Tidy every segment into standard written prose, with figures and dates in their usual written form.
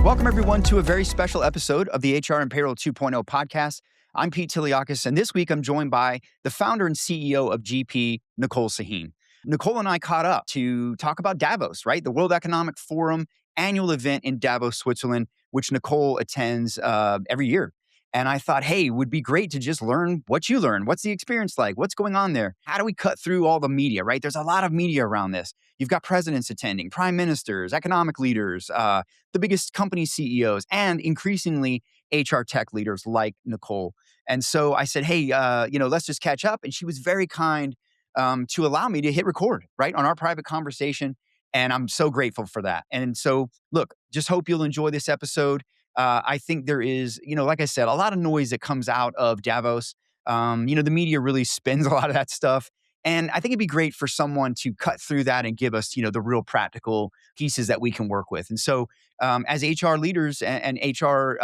Welcome, everyone, to a very special episode of the HR and Payroll 2.0 podcast. I'm Pete Tiliakis, and this week I'm joined by the founder and CEO of GP, Nicole Sahin. Nicole and I caught up to talk about Davos, right? The World Economic Forum annual event in Davos, Switzerland, which Nicole attends every year. And I thought, hey, it would be great to just learn what you learn. What's the experience like? What's going on there? How do we cut through all the media, right? There's a lot of media around this. You've got presidents attending, prime ministers, economic leaders, the biggest company CEOs, and increasingly HR tech leaders like Nicole. And so I said, hey, let's just catch up. And she was very kind to allow me to hit record, right, on our private conversation. And I'm so grateful for that. And so, look, just hope you'll enjoy this episode. I think there is, like I said, a lot of noise that comes out of Davos. The media really spins a lot of that stuff. And I think it'd be great for someone to cut through that and give us, the real practical pieces that we can work with. And so as HR leaders and HR,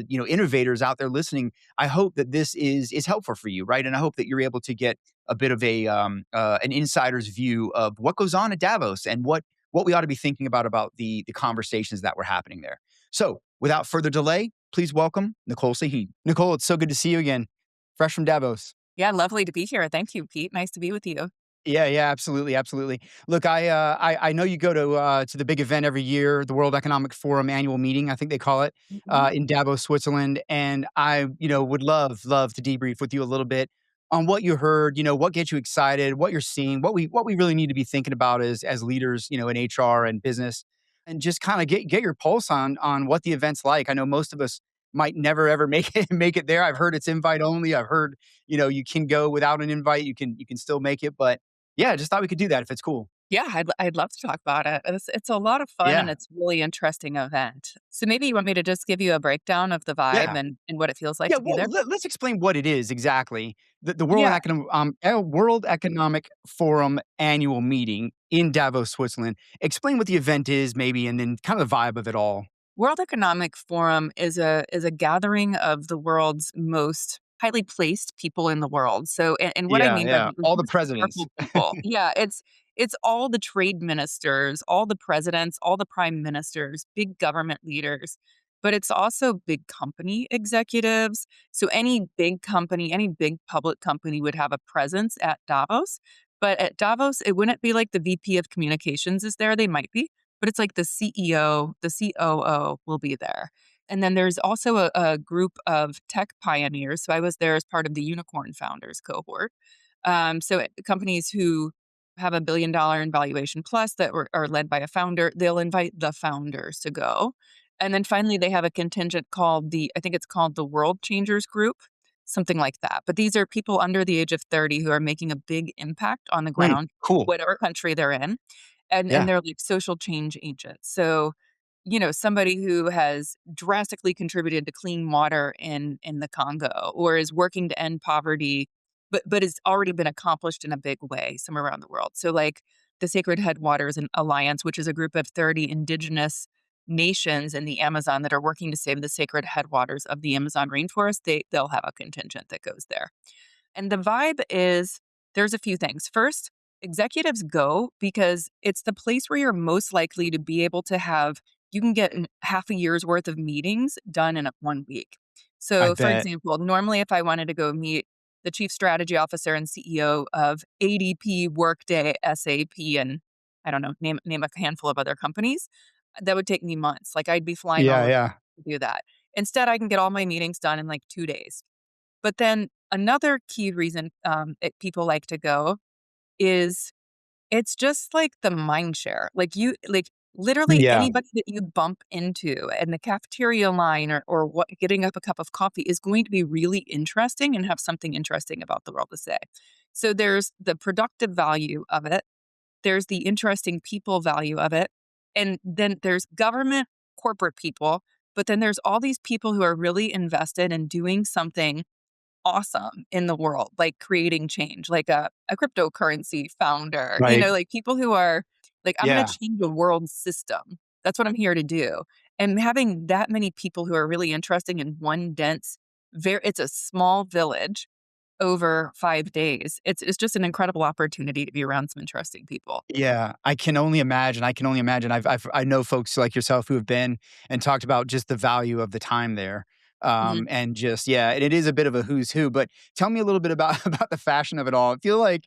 innovators out there listening, I hope that this is helpful for you, right? And I hope that you're able to get a bit of an insider's view of what goes on at Davos and what we ought to be thinking about the conversations that were happening there. So without further delay, please welcome Nicole Sahin. Nicole, it's so good to see you again, fresh from Davos. Yeah, lovely to be here. Thank you, Pete. Nice to be with you. Yeah, absolutely. Look, I know you go to the big event every year, the World Economic Forum annual meeting, I think they call it, Mhm. in Davos, Switzerland, and I, would love to debrief with you a little bit on what you heard, what gets you excited, what you're seeing, what we really need to be thinking about as leaders, in HR and business, and just kind of get your pulse on what the event's like. I know most of us might never ever make it there. I've heard it's invite only. I've heard, you can go without an invite. You can still make it, but yeah, just thought we could do that if it's cool. Yeah, I'd love to talk about it. It's a lot of fun and Yeah. it's a really interesting event. So maybe you want me to just give you a breakdown of the vibe Yeah. and what it feels like Yeah. to be Well, there? let's explain what it is exactly. The Yeah. World Economic Forum annual meeting in Davos, Switzerland. Explain what the event is, maybe, and then kind of the vibe of it all. World Economic Forum is a gathering of the world's most highly placed people in the world. So and what I Yeah. mean by Yeah. that is All the most presidents. powerful people. Yeah, it's all the trade ministers, all the presidents, all the prime ministers, big government leaders, but it's also big company executives. So any big company, any big public company would have a presence at Davos. But at Davos, it wouldn't be like the VP of communications is there. They might be, but it's like the CEO, the COO will be there. And then there's also a group of tech pioneers. So I was there as part of the unicorn founders cohort. Companies who have $1 billion in valuation plus that are led by a founder, they'll invite the founders to go. And then finally, they have a contingent called I think it's called the World Changers Group, something like that. But these are people under the age of 30 who are making a big impact on the ground, Cool. whatever country they're in. And Yeah. they're like social change agents. So, somebody who has drastically contributed to clean water in the Congo or is working to end poverty, but has already been accomplished in a big way somewhere around the world. So like the Sacred Headwaters Alliance, which is a group of 30 indigenous nations in the Amazon that are working to save the sacred headwaters of the Amazon rainforest, they'll have a contingent that goes there. And the vibe is there's a few things. First, executives go because it's the place where you're most likely to be able to you can get half a year's worth of meetings done in 1 week. I So, for bet. example, normally if I wanted to go meet the chief strategy officer and CEO of ADP, Workday, SAP, and I don't know, name a handful of other companies, that would take me months. Like I'd be flying all Yeah. over Yeah. to do that. Instead, I can get all my meetings done in like 2 days. But then another key reason people like to go is it's just like the mind share. Like literally Yeah. anybody that you bump into in the cafeteria line or what getting up a cup of coffee is going to be really interesting and have something interesting about the world to say. So there's the productive value of it. There's the interesting people value of it. And then there's government, corporate people, but then there's all these people who are really invested in doing something awesome in the world, like creating change, like a cryptocurrency founder, Right. like people who are like, I'm going Yeah. to change the world system. That's what I'm here to do. And having that many people who are really interesting in one dense, it's a small village over 5 days. It's just an incredible opportunity to be around some interesting people. Yeah, I can only imagine. I can only imagine. I know folks like yourself who have been and talked about just the value of the time there. Mhm. And just yeah, and it is a bit of a who's who. But tell me a little bit about about the fashion of it all. I feel like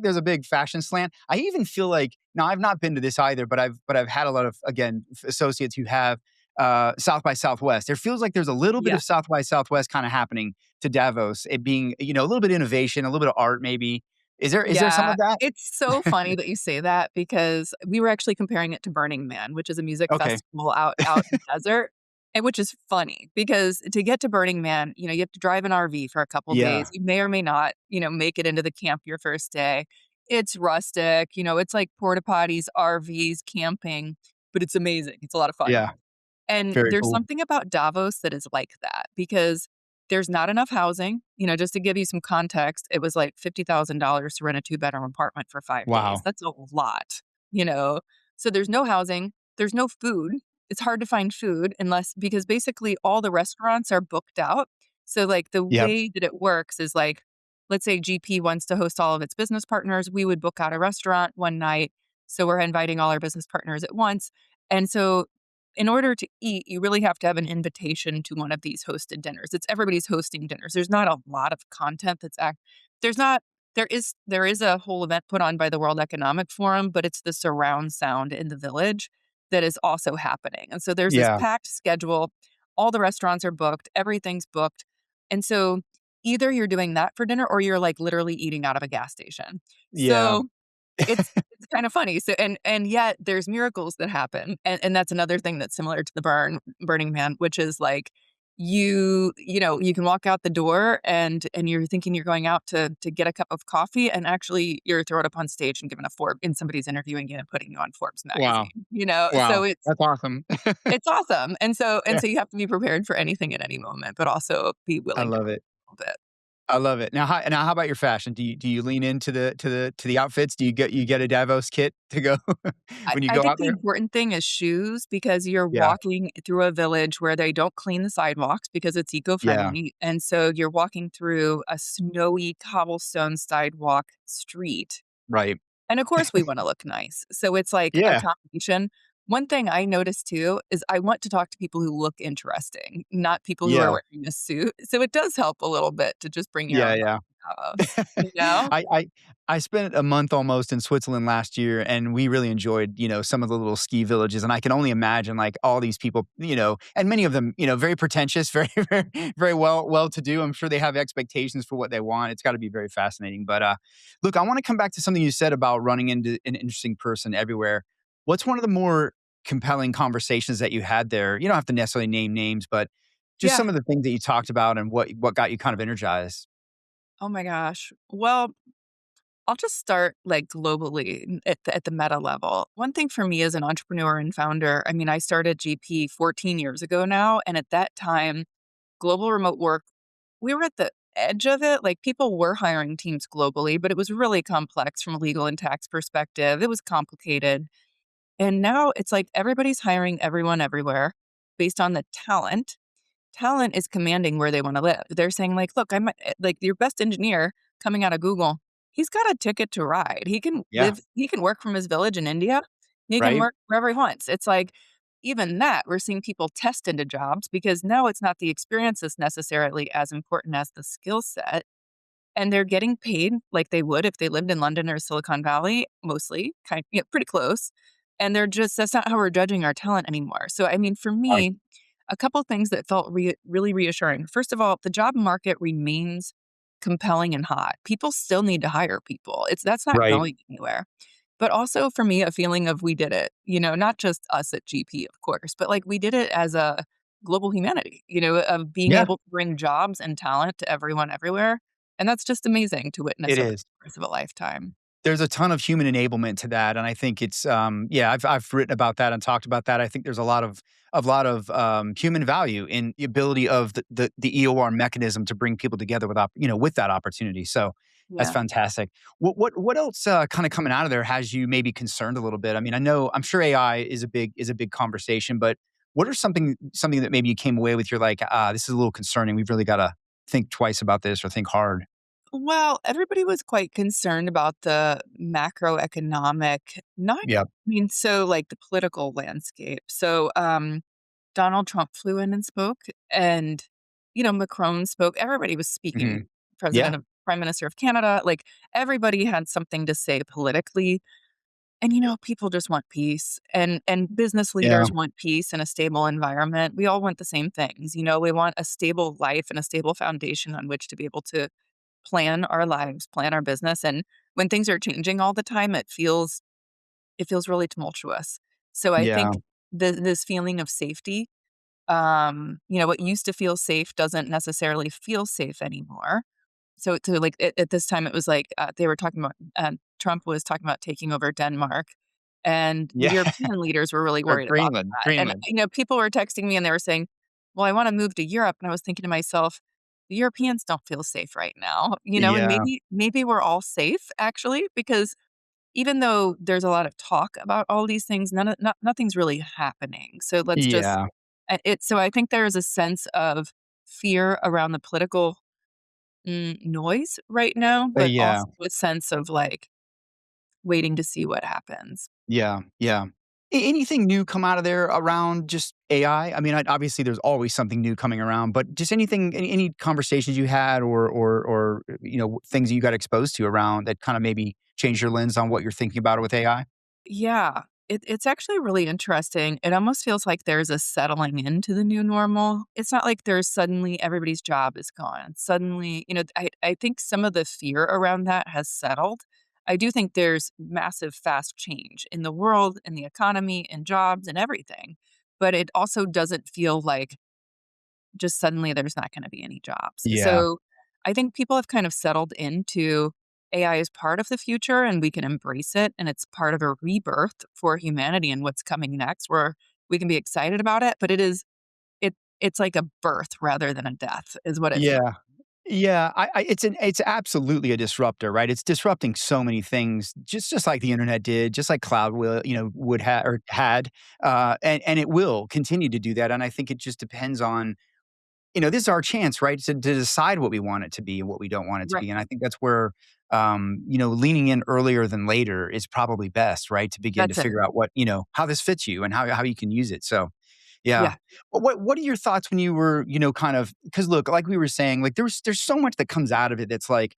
there's a big fashion slant. I even feel like now I've not been to this either, but I've had a lot of again associates who have South by Southwest. There feels like there's a little bit Yeah. of South by Southwest kind of happening to Davos. It being a little bit of innovation, a little bit of art, maybe. Is there some Yeah, of that? it's so funny that you say that because we were actually comparing it to Burning Man, which is a music Okay. festival out in the desert, and which is funny because to get to Burning Man, you have to drive an RV for a couple days. Yeah. You may or may not, make it into the camp your first day. It's rustic, it's like porta potties, RVs, camping, but it's amazing. It's a lot of fun. Yeah. And Very there's cool. something about Davos that is like that because there's not enough housing. Just to give you some context, it was like $50,000 to rent a two-bedroom apartment for 5 days. Wow. That's a lot, you know? So there's no housing, there's no food. It's hard to find food unless because basically all the restaurants are booked out. So, like, the Yep. way that it works is like, let's say GP wants to host all of its business partners, we would book out a restaurant one night. So we're inviting all our business partners at once. And so in order to eat, you really have to have an invitation to one of these hosted dinners. It's everybody's hosting dinners. There's not a lot of content there's not there is a whole event put on by the World Economic Forum, but it's the surround sound in the village that is also happening. And so there's this Yeah. packed schedule. All the restaurants are booked, everything's booked. And so either you're doing that for dinner or you're like literally eating out of a gas station. Yeah. So it's kind of funny. So and yet there's miracles that happen. And that's another thing that's similar to the Burning Man, which is like you can walk out the door and you're thinking you're going out to get a cup of coffee and actually you're thrown up on stage and given a Forbes and somebody's interviewing you and putting you on Forbes Wow. magazine, you know? So Wow. That's awesome. it's awesome. And so and Yeah. so you have to be prepared for anything at any moment, but also be I willing to love it. a little bit. I love it. How about your fashion? Do you lean into the outfits? Do you get a Davos kit to go I when you I go think out the there? important thing is shoes because you're Yeah. walking through a village where they don't clean the sidewalks because it's Yeah. eco-friendly, and so you're walking through a snowy cobblestone sidewalk street, Right. and of course we wanna look nice, so it's like a Yeah. combination. One thing I noticed too is I want to talk to people who look interesting, not people who are Yeah. wearing a suit, so it does help a little bit to just bring your Yeah, own yeah. house, you know? I spent a month almost in Switzerland last year, and we really enjoyed, some of the little ski villages, and I can only imagine, like, all these people, and many of them, very pretentious, very, very, very well-to-do. I'm sure they have expectations for what they want. It's gotta be very fascinating, but, look, I wanna come back to something you said about running into an interesting person everywhere. What's one of the more compelling conversations that you had there? You don't have to necessarily name names, but just Yeah. some of the things that you talked about and what got you kind of energized. Oh my gosh. Well, I'll just start like globally at the meta level. One thing for me as an entrepreneur and founder, I mean, I started GP 14 years ago now. And at that time, global remote work, we were at the edge of it. Like people were hiring teams globally, but it was really complex from a legal and tax perspective. It was complicated. And now it's like everybody's hiring everyone everywhere based on the talent is commanding where they wanna live. They're saying like, "Look, I'm like your best engineer coming out of Google, he's got a ticket to ride. Yeah. He can work from his village in India. He can Right? work wherever he wants." It's like even that, we're seeing people test into jobs because now it's not the experience that's necessarily as important as the skill set, and they're getting paid like they would if they lived in London or Silicon Valley, mostly, pretty close, and they're just that's not how we're judging our talent anymore. So, I mean, for Right. me, a couple things that felt really reassuring. First of all, the job market remains compelling and hot. People still need to hire people. It's that's not Right. going anywhere. But also for me, a feeling of we did it, not just us at GP, of course, but like we did it as a global humanity, of being Yeah, able to bring jobs and talent to everyone everywhere. And that's just amazing to witness it over the is. course of a lifetime. There's a ton of human enablement to that, and I think it's, yeah, I've written about that and talked about that. I think there's a lot of human value in the ability of the EOR mechanism to bring people together with that opportunity. So that's Yeah. fantastic. What else kind of coming out of there has you maybe concerned a little bit? I mean, I'm sure AI is a big conversation, but what are something that maybe you came away with? You're like, this is a little concerning. We've really got to think twice about this or think hard. Well, everybody was quite concerned about the macroeconomic, not Yeah. so like the political landscape. So, Donald Trump flew in and spoke, and Macron spoke. Everybody was speaking. Hmm. Yeah. President of Prime Minister of Canada, like everybody had something to say politically. And people just want peace, and business Yeah. leaders want peace and a stable environment. We all want the same things. We want a stable life and a stable foundation on which to be able to plan our lives, plan our business. And when things are changing all the time, it feels really tumultuous. So I Yeah. think this feeling of safety, what used to feel safe doesn't necessarily feel safe anymore. So like at this time, it was like they were talking about Trump was talking about taking over Denmark, and the Yeah. European leaders were really Or worried about Greenland. that. And Greenland. people were texting me and they were saying, "Well, I want to move to Europe," and I was thinking to myself, "The Europeans don't feel safe right now," and Yeah. maybe we're all safe actually because even though there's a lot of talk about all these things, nothing's really happening. So let's just Yeah. so I think there is a sense of fear around the political noise right now, but Yeah. also a sense of, like, waiting to see what happens. Yeah. Yeah. Anything new come out of there around just AI? I mean, obviously, there's always something new coming around, but just anything, any conversations you had, or things that you got exposed to around that kind of maybe changed your lens on what you're thinking about with AI. Yeah, it's actually really interesting. It almost feels like there's a settling into the new normal. It's not like there's suddenly everybody's job is gone. Suddenly, I think some of the fear around that has settled. I do think there's massive fast change in the world, in the economy, in jobs, and everything. But it also doesn't feel like just suddenly there's not gonna be any jobs. Yeah. So, I think people have kind of settled into AI is part of the future and we can embrace it, and it's part of a rebirth for humanity and what's coming next where we can be excited about it, but it's like a birth rather than a death is what it feels. Yeah. Yeah, it's absolutely a disruptor, right? It's disrupting so many things, just like the internet did, just like cloud will, would have or had, and it will continue to do that. And I think it just depends on, this is our chance, right, to decide what we want it to be and what we don't want it to Right. be. And I think that's where, leaning in earlier than later is probably best, right, to begin to That's it. figure out what, how this fits you and how you can use it. So yeah. Yeah. What are your thoughts when you were, kind of because look, like we were saying, like there's so much that comes out of it that's like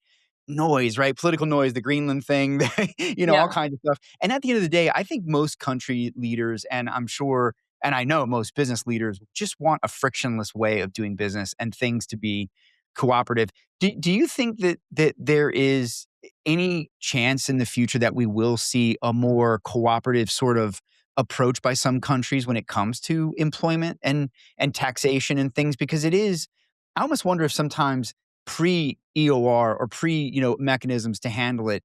noise, right? Political noise, the Greenland thing, all Yeah. kinds of stuff. And at the end of the day, I think most country leaders, and I'm sure, and I know most business leaders just want a frictionless way of doing business and things to be cooperative. Do you think that there is any chance in the future that we will see a more cooperative sort of approach by some countries when it comes to employment and taxation and things? Because it is, I almost wonder if sometimes pre EOR or pre mechanisms to handle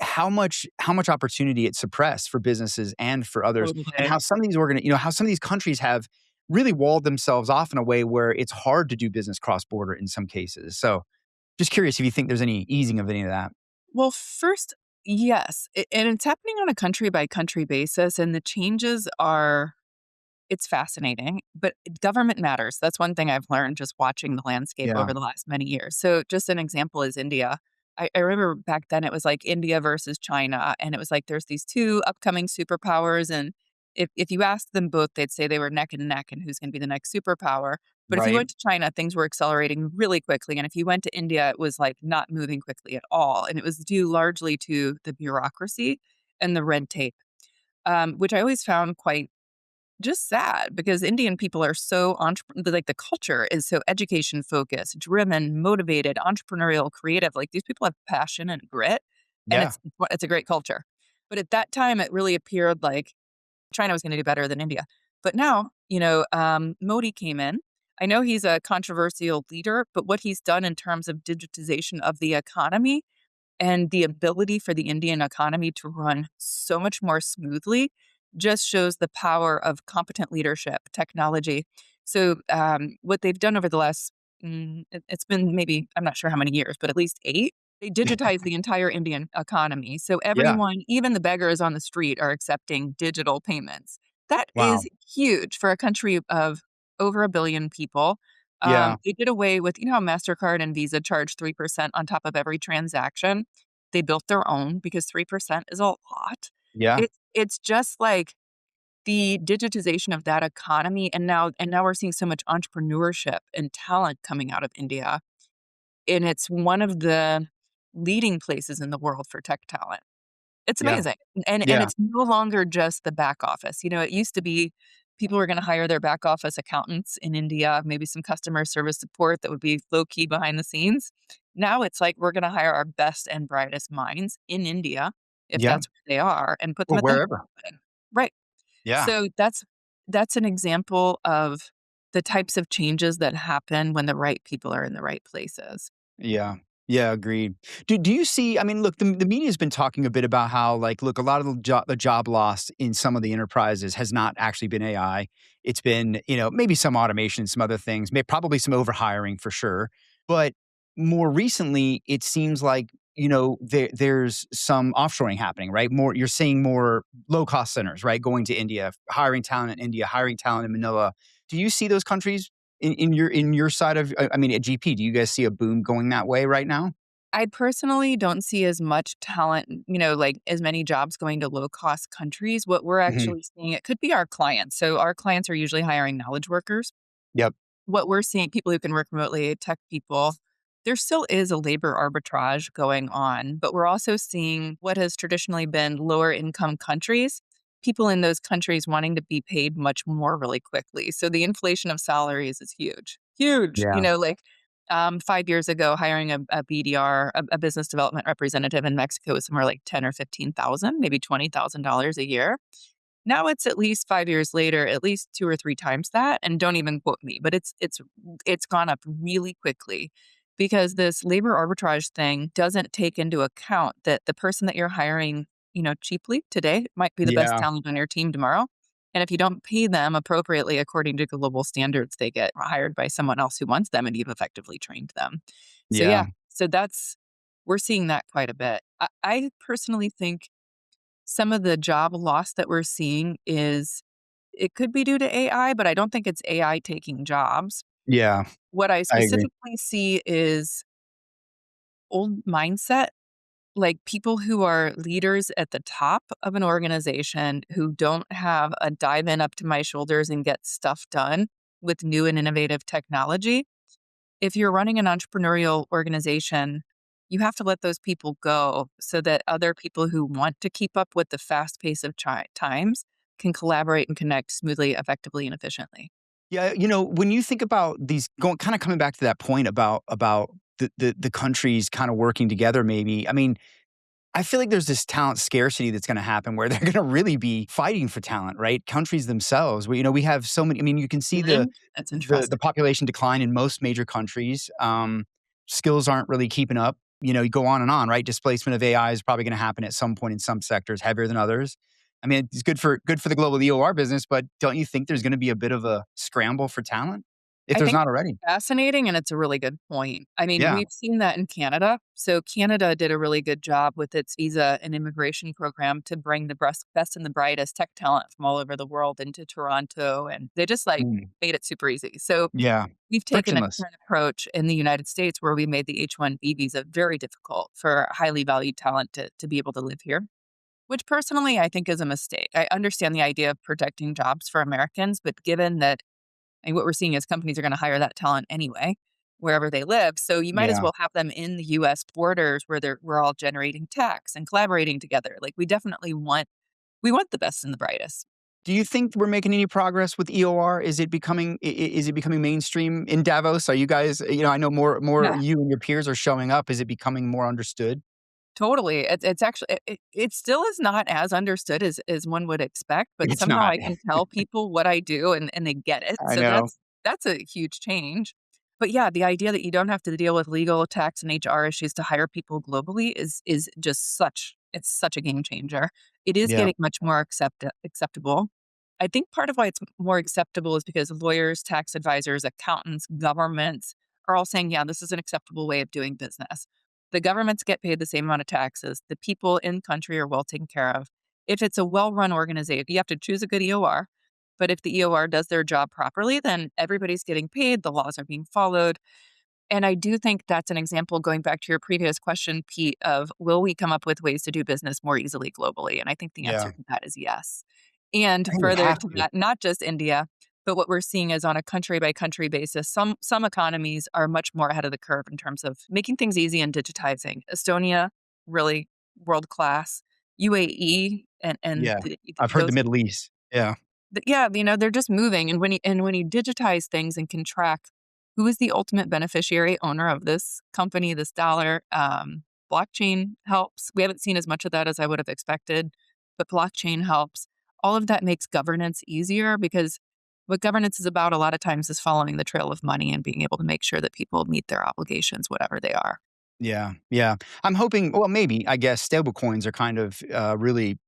how much opportunity it suppressed for businesses and for others, and Totally. how some of these how some of these countries have really walled themselves off in a way where it's hard to do business cross border in some cases. So just curious if you think there's any easing of any of that. Well, first, yes, and it's happening on a country by country basis, and the changes are it's fascinating, but government matters. That's one thing I've learned just watching the landscape Yeah. over the last many years. So, just an example is India. I remember back then it was like India versus China, and it was like there's these two upcoming superpowers, and if you asked them both, they'd say they were neck and neck, and who's going to be the next superpower. But if you Right. went to China, things were accelerating really quickly, and if you went to India, it was like not moving quickly at all, and it was due largely to the bureaucracy and the red tape, which I always found quite just sad because Indian people are so like the culture is so education focused, driven, motivated, entrepreneurial, creative. Like these people have passion and grit, and Yeah. it's a great culture. But at that time, it really appeared like China was going to do better than India. But now, Modi came in. I know he's a controversial leader, but what he's done in terms of digitization of the economy and the ability for the Indian economy to run so much more smoothly just shows the power of competent leadership, technology. So, what they've done over the last, it's been maybe, I'm not sure how many years, but at least 8, they digitized the entire Indian economy. So, Yeah. everyone, even the beggars on the street, are accepting digital payments. That Wow. is huge for a country of over a billion people. Yeah. They did away with, how MasterCard and Visa charge 3% on top of every transaction. They built their own because 3% is a lot. Yeah. It's just like the digitization of that economy, and now we're seeing so much entrepreneurship and talent coming out of India, and it's one of the leading places in the world for tech talent. It's Yeah. amazing, and Yeah. it's no longer just the back office. It used to be people were gonna hire their back office accountants in India, maybe some customer service support that would be low key behind the scenes. Now it's like we're gonna hire our best and brightest minds in India, if Yeah. that's where they are, and put them Or at the head wherever. of it. Right. Yeah. So that's an example of the types of changes that happen when the right people are in the right places. Yeah. Yeah, agreed. Do you see, I mean, look, the media's been talking a bit about how, like, look, a lot of the job loss in some of the enterprises has not actually been AI. It's been, maybe some automation, some other things, probably some overhiring for sure. But more recently, it seems like, there's some offshoring happening, right? You're seeing more low cost centers, right? Going to India, hiring talent in India, hiring talent in Manila. Do you see those countries in your side of, I mean, at GP, do you guys see a boom going that way right now? I personally don't see as much talent, like as many jobs going to low cost countries. What we're Mhm. actually seeing, it could be our clients. So our clients are usually hiring knowledge workers. Yep. What we're seeing, people who can work remotely, tech people, there still is a labor arbitrage going on, but we're also seeing what has traditionally been lower income countries, people in those countries wanting to be paid much more really quickly. So the inflation of salaries is huge, huge. Yeah. 5 years ago, hiring a BDR, a business development representative in Mexico was somewhere like 10 or 15,000, maybe $20,000 a year. Now it's at least 5 years later, at least 2 or 3 times that, and don't even quote me, but it's gone up really quickly because this labor arbitrage thing doesn't take into account that the person that you're hiring, cheaply today might be the best Yeah. talent on your team tomorrow. And if you don't pay them appropriately according to global standards, they get hired by someone else who wants them and you've effectively trained them. So yeah, Yeah. we're seeing that quite a bit. I personally think some of the job loss that we're seeing is it could be due to AI, but I don't think it's AI taking jobs. Yeah. What I I agree. specifically see is old mindset, like people who are leaders at the top of an organization who don't have a dive in up to my shoulders and get stuff done with new and innovative technology. If you're running an entrepreneurial organization, you have to let those people go so that other people who want to keep up with the fast pace of times can collaborate and connect smoothly, effectively, and efficiently. Yeah, when you think about these going kind of coming back to that point about the countries kind of working together maybe. I mean, I feel like there's this talent scarcity that's gonna happen where they're gonna really be fighting for talent, right? Countries themselves, we have so many, I mean, you can see the Mhm. That's the interesting. population decline in most major countries. Skills aren't really keeping up. You go on and on, right? Displacement of AI is probably gonna happen at some point in some sectors, heavier than others. I mean, it's good for the global EOR business, but don't you think there's gonna be a bit of a scramble for talent? If I there's think not it's already. fascinating and it's a really good point. I mean, Yeah. we've seen that in Canada. So Canada did a really good job with its visa and immigration program to bring the best and the brightest tech talent from all over the world into Toronto, and they just like Mm. made it super easy. So Yeah. we've taken a Frictionless. different approach in the United States where we made the H-1B visa very difficult for highly valued talent to be able to live here, which personally I think is a mistake. I understand the idea of protecting jobs for Americans, but given that and what we're seeing is companies are going to hire that talent anyway, wherever they live. So you might as Yeah. well have them in the US borders where we're all generating tax and collaborating together. Like we want the best and the brightest. Do you think we're making any progress with EOR? Is it becoming mainstream in Davos? Are you guys, I know more Yeah. you and your peers are showing up. Is it becoming more understood? Totally. It's actually it still is not as understood as one would expect, but It's somehow not. I can tell people what I do and they get it. I So know. that's a huge change. But yeah, the idea that you don't have to deal with legal, tax, and HR issues to hire people globally is just such a game changer. It is Yeah. getting much more acceptable. I think part of why it's more acceptable is because lawyers, tax advisors, accountants, governments are all saying, yeah, this is an acceptable way of doing business. The governments get paid the same amount of taxes. The people in country are well taken care of. If it's a well-run organization, you have to choose a good EOR. But if the EOR does their job properly, then everybody's getting paid, the laws are being followed. And I do think that's an example, going back to your previous question, Pete, of will we come up with ways to do business more easily globally? And I think the Yeah. answer to that is yes. And I think we further have to to. that, not just India, but what we're seeing is on a country by country basis, some economies are much more ahead of the curve in terms of making things easy and digitizing. Estonia, really world class. UAE and Yeah. I've heard the Middle East. Yeah. yeah, they're just moving, and when you digitize things and can track who is the ultimate beneficiary owner of this company, this dollar, blockchain helps. We haven't seen as much of that as I would have expected, but blockchain helps. All of that makes governance easier because what governance is about a lot of times is following the trail of money and being able to make sure that people meet their obligations, whatever they are. Yeah. Yeah. I'm hoping, well, maybe, I guess, stable coins are kind of really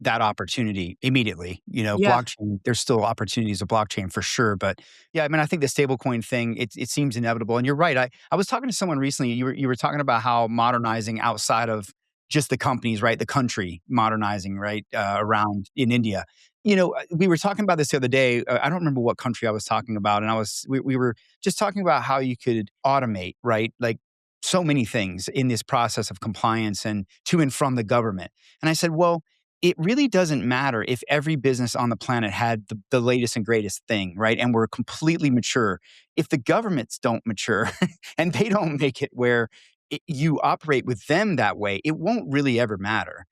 that opportunity immediately. Yeah. Blockchain, there's still opportunities of blockchain for sure. But yeah, I mean, I think the stablecoin thing, it seems inevitable. And you're right. I was talking to someone recently. You were talking about how modernizing outside of just the companies, right? The country modernizing, right? Around in India. We were talking about this the other day. I don't remember what country I was talking about. And we were just talking about how you could automate, right? Like so many things in this process of compliance and to and from the government. And I said, well, it really doesn't matter if every business on the planet had the latest and greatest thing, right? And we're completely mature. If the governments don't mature and they don't make it where you operate with them that way, it won't really ever matter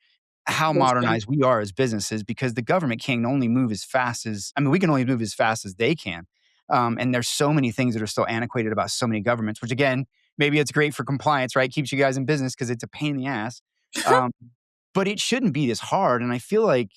how That's true. modernized we are as businesses because the government can only move as fast as, I mean, we can only move as fast as they can. And there's so many things that are still antiquated about so many governments, which again, maybe it's great for compliance, right? Keeps you guys in business because it's a pain in the ass. Um, but it shouldn't be this hard. And I feel like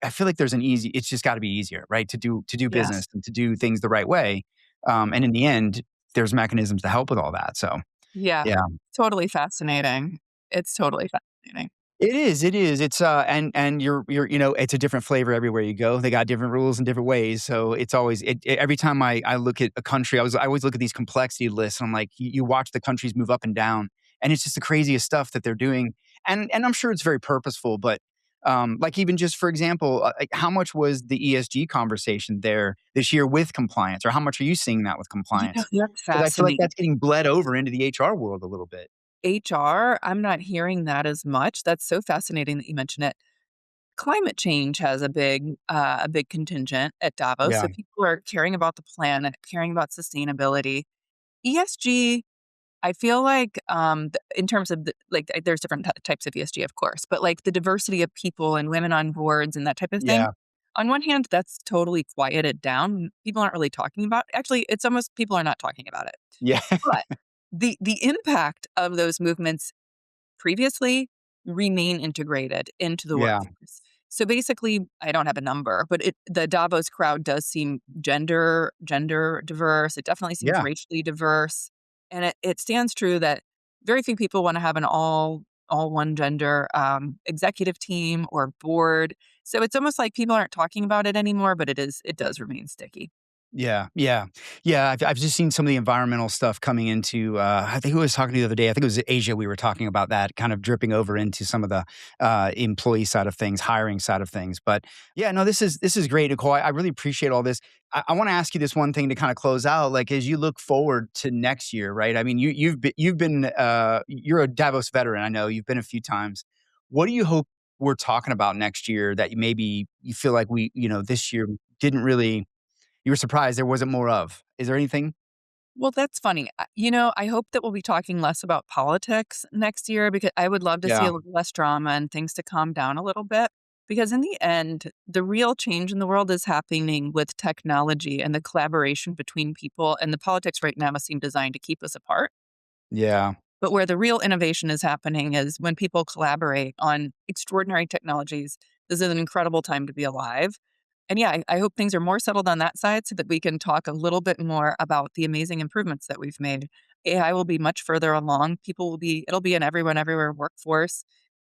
there's it's just got to be easier, right? To do Yes. business and to do things the right way. And in the end, there's mechanisms to help with all that. So Yeah. yeah. Totally fascinating. It's totally fascinating. It is, it is. It's and it's a different flavor everywhere you go. They got different rules in different ways. So it's always every time I look at a country, I always look at these complexity lists and I'm like, you watch the countries move up and down, and it's just the craziest stuff that they're doing. And I'm sure it's very purposeful, but like even just for example, like how much was the ESG conversation there this year with compliance, or how much are you seeing that with compliance? That's Because I feel like fascinating. that's getting bled over into the HR world a little bit. HR, I'm not hearing that as much. That's so fascinating that you mention it. Climate change has a big contingent at Davos, Yeah, so people are caring about the planet, caring about sustainability. ESG, I feel like, in terms of there's different types of ESG, of course, but like the diversity of people and women on boards and that type of thing. yeah, On one hand, that's totally quieted down. People aren't really talking about. Actually, it's almost people are not talking about it. yeah, But the impact of those movements previously remain integrated into the yeah, workforce. So basically, I don't have a number, but the Davos crowd does seem gender diverse. It definitely seems yeah. racially diverse, and it stands true that very few people want to have an all one gender executive team or board. So it's almost like people aren't talking about it anymore, but it does remain sticky. Yeah, yeah, yeah. I've just seen some of the environmental stuff coming into. I think who was talking to the other day. I think it was Asia. We were talking about that kind of dripping over into some of the employee side of things, hiring side of things. But yeah, no, this is great, Nicole. I really appreciate all this. I want to ask you this one thing to kind of close out. Like as you look forward to next year, right? I mean, you're a Davos veteran. I know you've been a few times. What do you hope we're talking about next year that maybe you feel like this year didn't really you were surprised there wasn't more of? Is there anything? Well, that's funny. I hope that we'll be talking less about politics next year because I would love to see Yeah, a little less drama and things to calm down a little bit. Because in the end, the real change in the world is happening with technology and the collaboration between people. And the politics right now seem designed to keep us apart. yeah, But where the real innovation is happening is when people collaborate on extraordinary technologies. This is an incredible time to be alive. And yeah, I hope things are more settled on that side so that we can talk a little bit more about the amazing improvements that we've made. AI will be much further along. It'll be an everyone, everywhere workforce.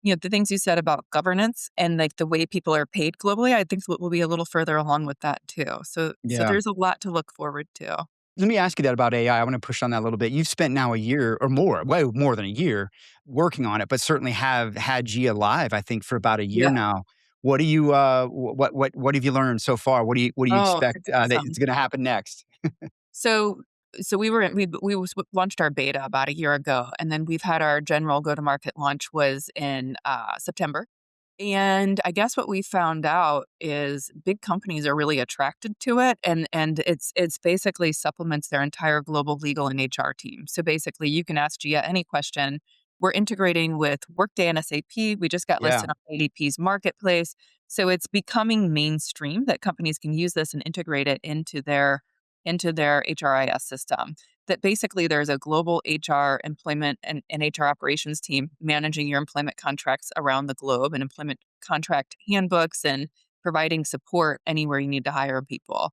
The things you said about governance and like the way people are paid globally, I think we'll be a little further along with that too. So yeah. there's a lot to look forward to. Let me ask you that about AI. I want to push on that a little bit. You've spent now a year or more, way more than a year working on it, but certainly have had Gia live, I think, for about a year Yeah. now. What do you what have you learned so far? What do you Oh, expect it's that awesome. is going to happen next? So we launched our beta about a year ago, and then we've had our general go-to-market launch was in, September. And I guess what we found out is big companies are really attracted to it, and it's basically supplements their entire global legal and HR team. So basically, you can ask Gia any question. We're integrating with Workday and SAP. We just got Yeah, listed on ADP's marketplace. So it's becoming mainstream that companies can use this and integrate it into their HRIS system. That basically there's a global HR employment and HR operations team managing your employment contracts around the globe and employment contract handbooks and providing support anywhere you need to hire people.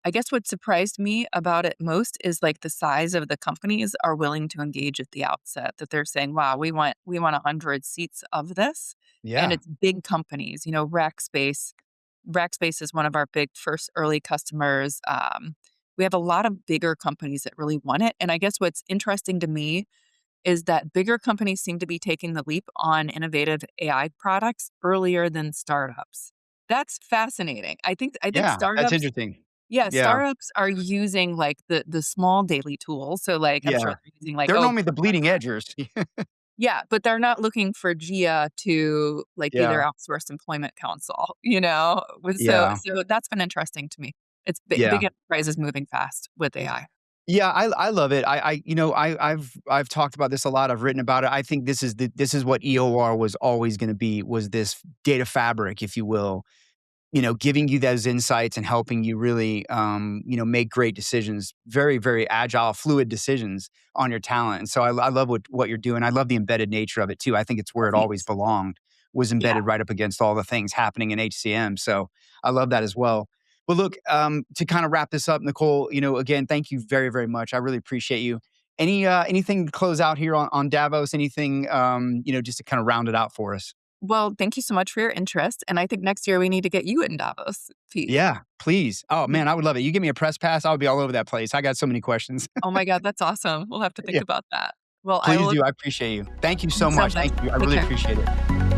I guess what surprised me about it most is like the size of the companies are willing to engage at the outset, that they're saying, wow, we want 100 seats of this. And yeah, it's big companies, Rackspace. Rackspace is one of our big first early customers. We have a lot of bigger companies that really want it. And I guess what's interesting to me is that bigger companies seem to be taking the leap on innovative AI products earlier than startups. That's fascinating. I think yeah. That's startups, interesting. yeah, Yeah, startups are using like the small daily tools. So like I'm sure yeah. they're using like, They're oh, normally the bleeding edgers. yeah, but they're not looking for Gia to like be their Yeah, outsourced employment counsel, you know? So yeah, so that's been interesting to me. It's yeah. big enterprises moving fast with AI. Yeah, I love it. I've talked about this a lot. I've written about it. I think this is what EOR was always going to be, was this data fabric, if you will, giving you those insights and helping you really, make great decisions, very, very agile, fluid decisions on your talent. And so I love what you're doing. I love the embedded nature of it too. I think it's where it always Thanks. belonged, was Yeah. embedded right up against all the things happening in HCM. So I love that as well. But look, to kind of wrap this up, Nicole, again, thank you very, very much. I really appreciate you. Anything to close out here on Davos? Anything, just to kind of round it out for us? Well, thank you so much for your interest, and I think next year we need to get you in Davos, Pete. Yeah, please. Oh, Yeah. man, I would love it. You give me a press pass, I would be all over that place. I got so many questions. Oh my god, that's awesome. We'll have to think Yeah, about that. Well, I will please look do. I appreciate you. Thank you so thanks so much. much. Thank you. I Take really care. appreciate it.